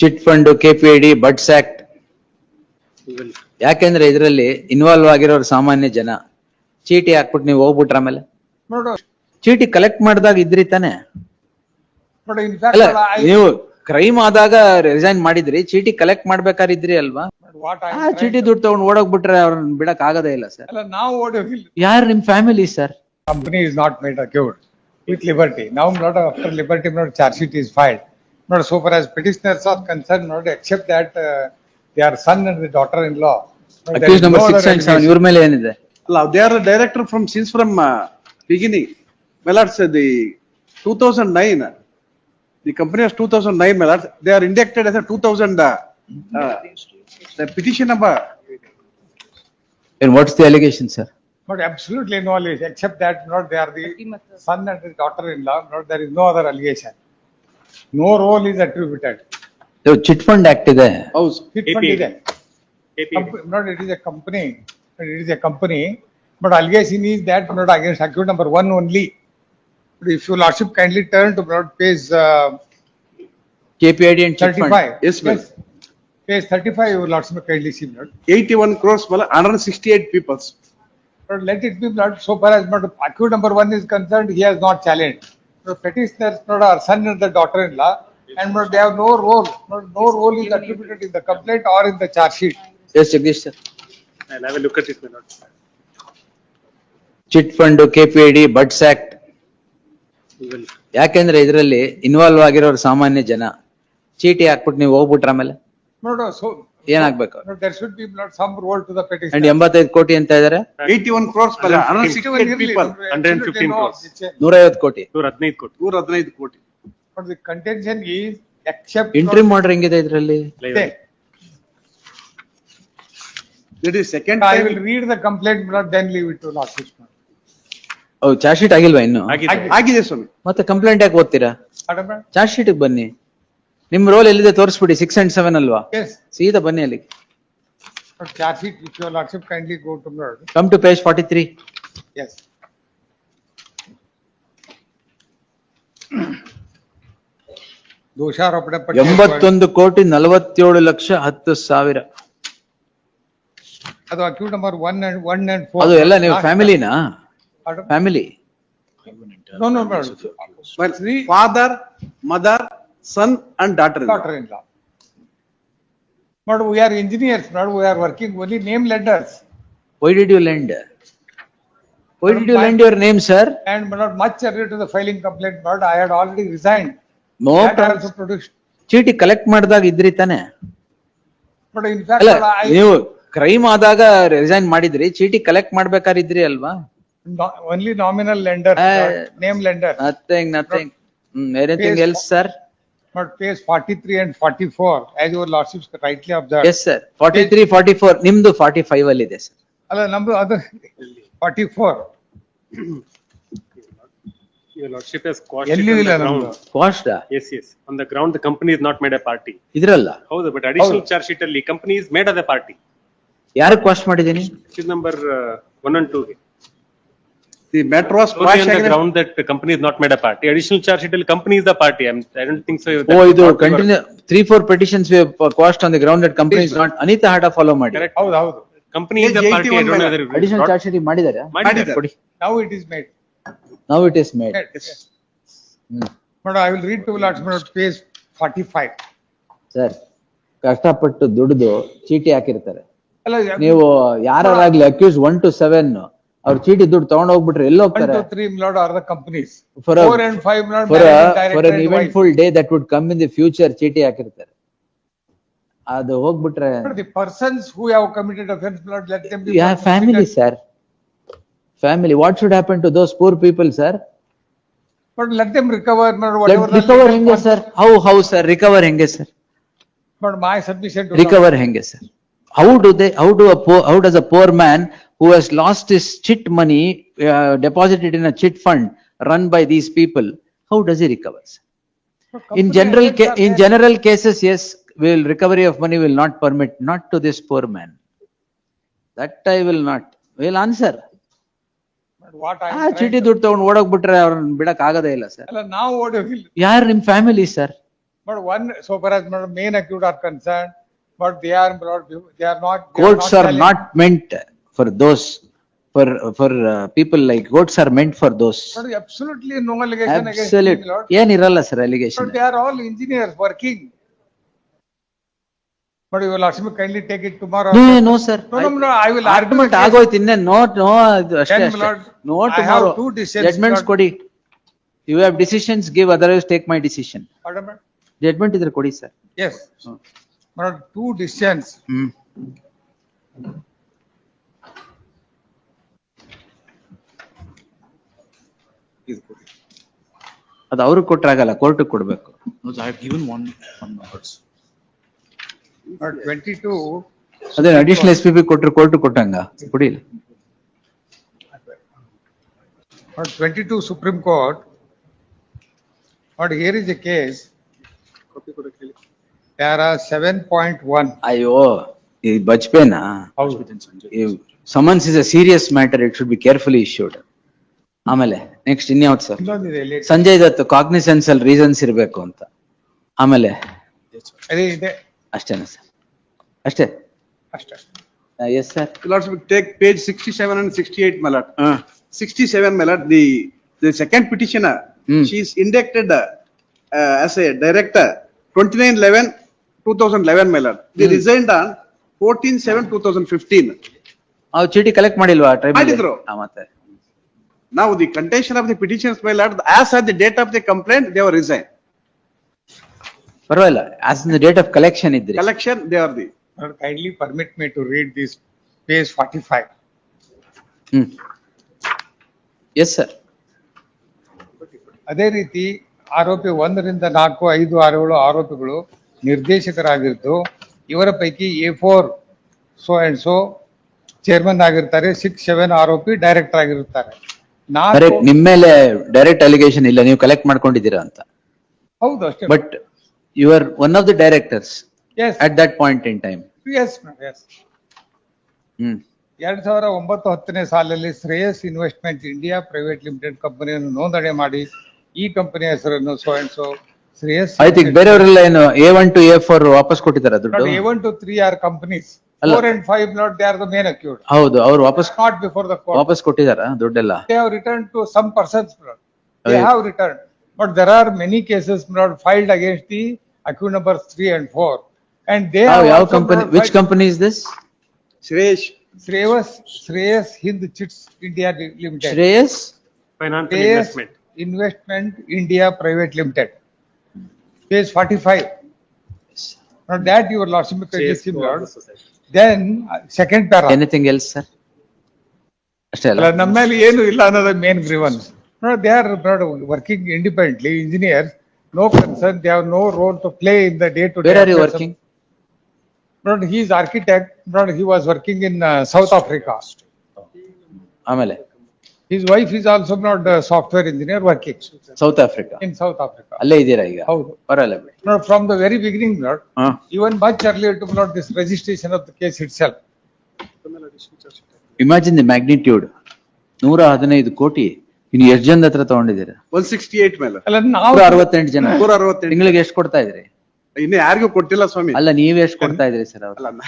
Chit fund, KPID, buds act. ಯಾಕೆಂದ್ರೆ ಇದರಲ್ಲಿ involve ಆಗಿರೋರು ಸಾಮಾನ್ಯ ಜನ. ಚೀಟಿ ಹಾಕ್ಬಿಟ್ಟು ನೀವು ಹೋಗ್ಬಿಟ್ರ ಆಮೇಲೆ ನೋಡು ಚೀಟಿ ಕಲೆಕ್ಟ್ ಮಾಡಿದಾಗ ಇದ್ರಿ ತಾನೆ. ನೋಡು ಇನ್ಫ್ಯಾಕ್ಟ್ ಅಲ್ಲ, ನೀವು ಕ್ರೈಮ್ ಆದಾಗ ರಿಸೈನ್ ಮಾಡಿದ್ರಿ, ಚೀಟಿ ಕಲೆಕ್ಟ್ ಮಾಡ್ಬೇಕಾದ್ರೆ ಇದ್ರಿ ಅಲ್ವಾ? ವಾಟ್ ಆ ಚೀಟಿ ದುಡ್ಡು ತಗೊಂಡು ಓಡೋಗ್ಬಿಟ್ರೆ ಅವ್ರನ್ನ ಬಿಡಕ್ ಆಗದೇ ಇಲ್ಲ ಸರ್. ಅಲ್ಲ ನಾವು ಓಡೋಗಿಲ್ಲ. ಯಾರು ನಿಮ್ family sir? Company is not made accused with liberty. Now not after liberty, not charge sheet is filed. Not so far as petitioners are concerned, not except that their son and the daughter-in-law. Accused number 6 and 7 ಇವ್ರ ಮೇಲೆ ಏನಿದೆ? They are a director since from beginning. My lords, the 2009, the company has 2009, my lords. They are indicted as a 2000, the petition number. And what's the allegation, sir? Not absolutely no allegation, except that not they are the son and the daughter-in-law. Not there is no other allegation. No role is attributed. Chit fund act ಇದೆ. House. It fund is there. Not it is a company. It is a company. But allegation is that not against account number 1 only. But if your lordship kindly turn to not page KPID and chit fund. 35. Yes, ma'am. Page 35, your lordship kindly see not. 81 crores, 168 people. But let it be not so far as not account number 1 is concerned, he has not challenged. The petitioners not our son and the daughter-in-law, and not they have no role. No role is attributed in the complaint or in the charge sheet. Yes, Jagdish sir. I'll have a look at it, my lord. Chit fund, KPID, buds act. We will. ಯಾಕೆಂದ್ರೆ ಇದರಲ್ಲಿ involve ಆಗಿರೋರು ಸಾಮಾನ್ಯ ಜನ. ಚೀಟಿ ಹಾಕ್ಬಿಟ್ಟು ನೀವು ಹೋಗ್ಬಿಟ್ರ ಆಮೇಲೆ No, so ಏನಾಗ್ಬೇಕು? no, there should be not some role to the and petitioner. 85 ಕೋಟಿ ಅಂತ ಇದಾರೆ. 81 crores, 168 people. 115 crores. 150 ಕೋಟಿ. 115 ಕೋಟಿ. 115 ಕೋಟಿ. But the contention is except. Entry ಮಾಡ್ರಿ ಹೆಂಗಿದೆ ಇದ್ರಲ್ಲಿ? There. That is second I time. will read the complaint, but then leave it to lordship. ಓ, ಚಾರ್ಜ್ ಶೀಟ್ ಆಗಿಲ್ವಾ ಇನ್ನು? ಆಗಿದೆ. ಆಗಿದೆ ಸ್ವಾಮಿ. ಮತ್ತೆ ಕಂಪ್ಲೇಂಟ್ ಯಾಕೆ ಓದ್ತೀರಾ? Madam, ಚಾರ್ಜ್ ಶೀಟ್ ಬನ್ನಿ. ನಿಮ್ ರೋಲ್ ಎಲ್ಲಿದೆ ತೋರಿಸ್ಬಿಡಿ. 6 and 7 ಅಲ್ವಾ? yes, ಸೀದಾ ಬನ್ನಿ ಅಲ್ಲಿ. but charge sheet, if your lordship kindly go to Lord. Come to page 43. Yes. ದೋಷಾರೋಪಣೆ ಪಟ್ಟಿ 81 ಕೋಟಿ 47 ಲಕ್ಷ 10 ಸಾವಿರ. ಅದು ಅಕ್ಯೂಟ್ ನಂಬರ್ 1 and 4. ಅದು ಎಲ್ಲ ನೀವು ಫ್ಯಾಮಿಲಿನಾ? Madam, family? no, madam. But father, mother, son and daughter. Daughter-in-law. But we are engineers, not we are working only name lenders. Why did you lend? Why did you lend your name, sir? And not much earlier to the filing complaint, but I had already resigned. No That I problem. also produced. ಚೀಟಿ collect ಮಾಡಿದಾಗ ಇದ್ರಿ ತಾನೆ. But in fact, ಅಲ್ಲ, I ನೀವು crime ಆದಾಗ resign ಮಾಡಿದ್ರಿ, ಚೀಟಿ collect ಮಾಡ್ಬೇಕಾದ್ರೆ ಇದ್ರಿ ಅಲ್ವಾ? only nominal lender, name lender. Nothing. Anything Yes. else, sir? But page 43 and 44, as your lordships rightly observed. Yes, sir. 43, 44. ನಿಮ್ದು 45 ಅಲ್ಲಿ ಇದೆ ಸರ್. ಅಲ್ಲ ನಮ್ದು ಅದು 44. Your lordship has quashed it ಎಲ್ಲಿಯೂ on ಇಲ್ಲ the ನಮ್ದು. ground. Cost Yes, yes. On the ground, the company is not made a party. ಇದ್ರಲ್ಲ. ಹೌದು, but additional charge sheet ಅಲ್ಲಿ company is made as a party. ಯಾರು cost ಮಾಡಿದೀನಿ? Which is number 1 and 2. The matter was Only quashed on the against. ground that the company is not made a party. Additional charge sheet ಅಲ್ಲಿ company is the party. I don't think so. ಓ, ಇದು continue 3-4 petitions we have quashed on the ground that company is not. Anita ಹಾಡ follow ಮಾಡಿ. Correct. ಹೌದು ಹೌದು. Company is the Page party. I 81 don't know whether. Additional charge sheet ಮಾಡಿದಾರಾ? ಮಾಡಿದ್ದಾರೆ. ಕೊಡಿ. Now it is made. Now it is made. Yes. But I will read to lordships page 45. Sir, ಕಷ್ಟಪಟ್ಟು ದುಡಿದು ಚೀಟಿ ಹಾಕಿರ್ತಾರೆ. ಅಲ್ಲ ನೀವು ಯಾರಾಗ್ಲಿ ಅಕ್ಯೂಸ್ 1 to 7 ಅವ್ರ ಚೀಟಿ ದುಡ್ಡು ತಗೊಂಡ್ ಹೋಗ್ಬಿಟ್ರೆ ಎಲ್ಲಿ 1 ಹೋಗ್ತಾರೆ? to 3 lord are the companies. For 4 and 5 lord for director an and eventful day that would come in the future ಚೀಟಿ ಹಾಕಿರ್ತಾರೆ. ಅದು ಹೋಗ್ಬಿಟ್ರೆ wife. But the persons who have committed offense, lord, let them be. yeah, family, sir. Family. What should happen to those poor people, sir? But let them recover, lord, Let whatever. the recover legal ಹೆಂಗೆ sir? How sir? Recover ಹೆಂಗೆ sir? But my submission to. Recover ಹೆಂಗೆ sir? How does a poor man who has lost his chit money deposited in a chit fund run by these people, how does he recover, sir? In general cases, yes, recovery of money will not permit, not to this poor man. That I will not. Will answer. But what I. ಆ ಚೀಟಿ ದುಡ್ಡು ತಗೊಂಡು ಓಡೋಗ್ಬಿಟ್ರೆ ಅವ್ರನ್ನ ಬಿಡಕ್ ಆಗದೇ ಇಲ್ಲ sir. ಅಲ್ಲ ನಾವು ಓಡೋಗಿಲ್ಲ. ಯಾರು ನಿಮ್ family sir? But one, so far as main accused are concerned, but they are not. Courts are challenged. not meant for those, for people like courts are meant for those. But absolutely no allegation against Absolute, me, Lord. ಏನಿರಲ್ಲ sir allegation. But they are all engineers working. But you will ask me kindly take it tomorrow. No, sir. No, I will argue. Argument ಆಗೋಯ್ತು ಇನ್ನೇ no ಅದು ಅಷ್ಟೇ Then, ಅಷ್ಟೇ. Lord, no I have tomorrow two decisions, judgements Lord. ಕೊಡಿ. You have decisions give, otherwise take my decision. Pardon me? Judgement ಇದ್ರೆ ಕೊಡಿ sir. Yes. But two decisions. Hmm. ಅದು ಅವ್ರಿಗೆ ಕೊಟ್ರಾಗಲ್ಲ, ಕೋರ್ಟ್ ಕೊಡ್ಬೇಕು. No, I have given one also. But 22. ಅದೇ additional S P ಕೊಟ್ರು court ಕೊಟ್ಟಂಗ ಕೊಡಿ. But 22 Supreme Court. But here is a case. There are 7.1. ಅಯ್ಯೋ ಈ ಬಜ್ಪೇನಾ, summons is a serious matter, it should be carefully issued. ಆಮೇಲೆ next ಇನ್ಯಾವ್ದು sir? ಇನ್ನೊಂದಿದೆ late. ಸಂಜಯ್ ದತ್ ಕಾಗ್ನಿಸೆನ್ಸ್ ಅಲ್ಲಿ ರೀಸನ್ಸ್ ಇರ್ಬೇಕು ಅಂತ. ಆಮೇಲೆ ಅದೇ ಇದೆ ಅಷ್ಟೇನಾ ಸರ್? ಅಷ್ಟೇ. ಅಷ್ಟೇ. Yes sir. Lords, we take page 67 and 68, my lord. 67, my lord, the second petitioner, she is indicted as a director, 29/11/2011, my lord. They resigned on 14/7/2015. ಅವ್ರು ಚೀಟಿ ಕಲೆಕ್ಟ್ ಮಾಡಿಲ್ವಾ ಟ್ರೈಬಲ್? ಮಾಡಿದ್ರು. ಮತ್ತೆ Now, the contention of the petitions, my lord, as at the date of the complaint, they were resigned. ಪರವಾಗಿಲ್ಲ, as in the date of collection ಇದ್ರಿ. Collection, they are the. Lord, kindly permit me to read this page 45. Hmm. Yes sir. ಅದೇ ರೀತಿ ಆರೋಪಿ 1 ರಿಂದ 4, 5, 6, 7 ಆರೋಪಿಗಳು ನಿರ್ದೇಶಕರಾಗಿದ್ದು, ಇವರ ಪೈಕಿ A4 so and so chairman ಆಗಿರ್ತಾರೆ, 6, 7 ಆರೋಪಿ ಡೈರೆಕ್ಟರ್ ಆಗಿರ್ತಾರೆ. ಕರೆಕ್ಟ್, ನಿಮ್ಮ ಮೇಲೆ ಡೈರೆಕ್ಟ್ ಅಲಿಗೇಷನ್ ಇಲ್ಲ, ನೀವು ಕಲೆಕ್ಟ್ ಮಾಡ್ಕೊಂಡಿದ್ದೀರಾ ಅಂತ. ಹೌದು ಅಷ್ಟೇ. But you are one of the directors Yes. At that point in time. Yes, ma'am, yes. Hmm. 2009-10ನೇ ಸಾಲಲ್ಲಿ Shreyas investment India private limited ಕಂಪನಿಯನ್ನು ನೋಂದಣಿ ಮಾಡಿ, ಈ ಕಂಪನಿಯ ಹೆಸರನ್ನು so and so Shreyas. I think ಬೇರೆಯವರೆಲ್ಲ ಏನು A1 to A4 ವಾಪಸ್ ಕೊಟ್ಟಿದ್ದಾರೆ ದುಡ್ಡು. A1 to 3 are companies. ಅಲ್ಲ. 4 and 5 not, they are the main accused. ಹೌದು, ಅವ್ರು ವಾಪಸ್ Not before the court. ವಾಪಸ್ ಕೊಟ್ಟಿದಾರ ದುಡ್ಡೆಲ್ಲ? They have returned to some persons, Lord. They Right. have returned. But there are many cases, Lord, filed against the accused numbers 3 and 4. And they have ಯಾವ also, company, Lord, which filed- company is this? Shreyas Hind Chits India Limited. Shreyas Financial Shreyas investment. Investment India Private Limited. Page 45. Now that your lordship may Shares him, to all Lord. the society. Then second para. Anything else sir? ಅಷ್ಟೇ ಅಲ್ಲ? ಅಲ್ಲ, ನಮ್ಮಲ್ಲಿ ಏನು ಇಲ್ಲ ಅನ್ನೋದು main grievance. They are working independently, engineers, no concern, they have no role to play in the day to day. Where are you working? He is architect, he was working in South Africa. ಆಮೇಲೆ His wife is also not a software engineer working south Africa, in South Africa. ಅಲ್ಲೇ ಇದ್ದೀರಾ ಈಗ? ಹೌದು. ಬರಲ್ಲ ಬಿಡಿ. From the very beginning, Lord, ಹಾ. even much earlier to this registration of the case itself. Imagine the magnitude. 115 ಕೋಟಿ ಇನ್ನು ಎಷ್ಟು ಜನದ ಹತ್ರ ತಗೊಂಡಿದ್ದೀರಾ? 168, my lord. ಅಲ್ಲ, ನಾವು 168 ಜನ. 168. ತಿಂಗಳಿಗೆ ಎಷ್ಟು ಕೊಡ್ತಾ ಇದ್ರಿ? ಇನ್ನು ಯಾರಿಗೂ ಕೊಟ್ಟಿಲ್ಲ ಸ್ವಾಮಿ. ಅಲ್ಲ, ನೀವ್ ಎಷ್ಟು ಕೊಡ್ತಾ ಇದ್ರಿ ಸರ್ ಅವ್ರು? ಅಲ್ಲ,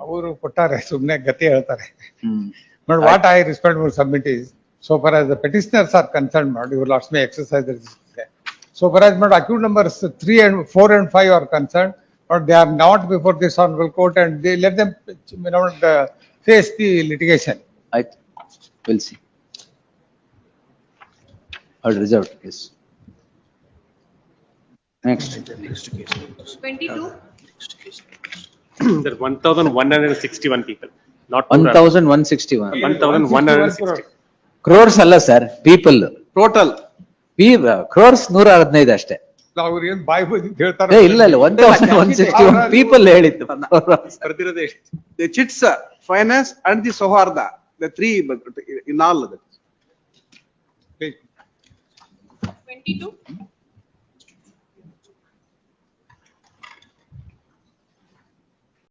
ಅವರು ಕೊಟ್ಟಾರೆ, ಸುಮ್ನೆ ಗತಿ ಹೇಳ್ತಾರೆ. ಹ್ಮ್. But what I respectfully submit is, so far as the petitioners are concerned, your lords may exercise the resistance. So far as accused numbers 3 and 4 and 5 are concerned, but they are not before this honorable court, and they let them face the litigation. ಆಯ್ತು, will see. I'll reserve case. Next. 22. There are 1,161 people, not 1,161 1,160. crores ಅಲ್ಲ sir, people. Total. crores 115 ಅಷ್ಟೇ. ಅವ್ರು ಏನ್ ಬಾಯಿ ಬಂದಿದ್ದು ಹೇಳ್ತಾರೆ. ಇಲ್ಲ 1,161 people ಹೇಳಿದ್ದು. ಬರ್ದಿರೋದೇ the chits, finance and the Soharda, the three in all. 22.